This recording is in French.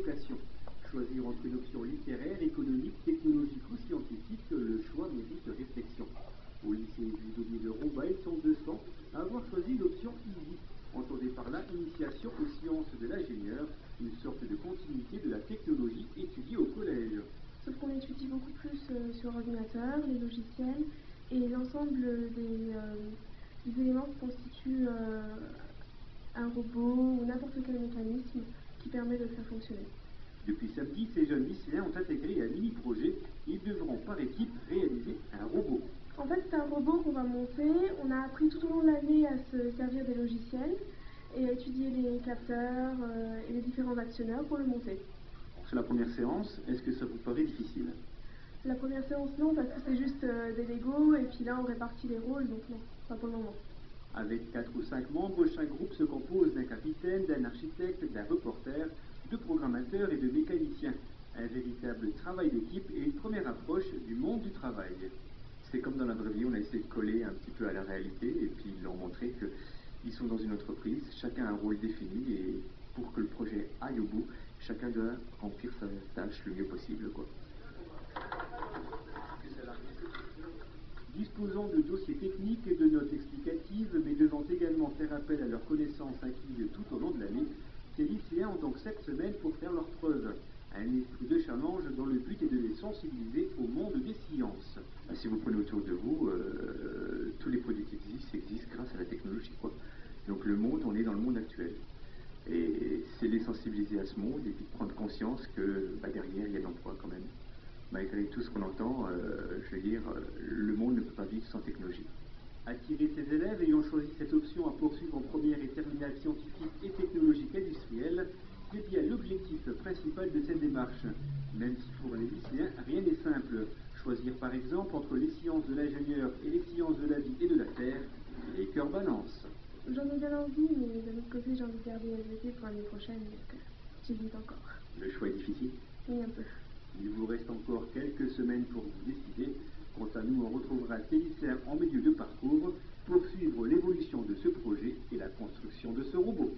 Vocation. Choisir entre une option littéraire, économique, technologique ou scientifique, le choix mérite réflexion. Au lycée Jules de Roubaix, ils sont 200 à avoir choisi l'option Easy. Entendez par là initiation aux sciences de l'ingénieur, une sorte de continuité de la technologie étudiée au collège. Sauf qu'on étudie beaucoup plus sur ordinateur, les logiciels et l'ensemble des éléments qui constituent un robot ou n'importe quel mécanisme qui permet de le faire fonctionner. Depuis samedi, ces jeunes lycéens ont intégré un mini-projet. Ils devront par équipe réaliser un robot. En fait, c'est un robot qu'on va monter. On a appris tout au long de l'année à se servir des logiciels et à étudier les capteurs et les différents actionneurs pour le monter. Sur la première séance, est-ce que ça vous paraît difficile? La première séance, non, parce que c'est juste des Legos et puis là, on répartit les rôles, donc non, pas pour le moment. Avec 4 ou 5 membres, chaque groupe se compose d'un capitaine, d'un architecte, d'un reporter, de programmateurs et de mécaniciens. Un véritable travail d'équipe et une première approche du monde du travail. C'est comme dans la vraie vie, on a essayé de coller un petit peu à la réalité et puis leur montrer qu'ils sont dans une entreprise, chacun a un rôle défini et pour que le projet aille au bout, chacun doit remplir sa tâche le mieux possible, quoi. Disposant de dossiers techniques et de notes explicatives, mais devant également faire appel à leurs connaissances acquises tout au long de l'année, ces lycéens ont donc 7 semaines pour faire leurs preuves. Un esprit de challenge dont le but est de les sensibiliser au monde des sciences. Si vous prenez autour de vous, tous les produits qui existent grâce à la technologie, quoi. Donc le monde, on est dans le monde actuel. Et c'est les sensibiliser à ce monde et puis de prendre conscience que derrière, il y a de l'emploi quand même. Malgré tout ce qu'on entend, je veux dire, le monde ne peut pas vivre sans technologie. Attirer ces élèves ayant choisi cette option à poursuivre en première et terminale scientifique et technologique industrielle, c'est bien l'objectif principal de cette démarche. Même si pour les lycéens, rien n'est simple. Choisir par exemple entre les sciences de l'ingénieur et les sciences de la vie et de la terre, les cœurs balancent. J'en ai bien envie, mais de l'autre côté, j'ai envie de garder SVT pour l'année prochaine, donc j'hésite encore. Le choix est difficile? Oui, un peu. Il vous reste encore quelques semaines pour vous décider. Quant à nous, on retrouvera ces lycéens en milieu de parcours pour suivre l'évolution de ce projet et la construction de ce robot.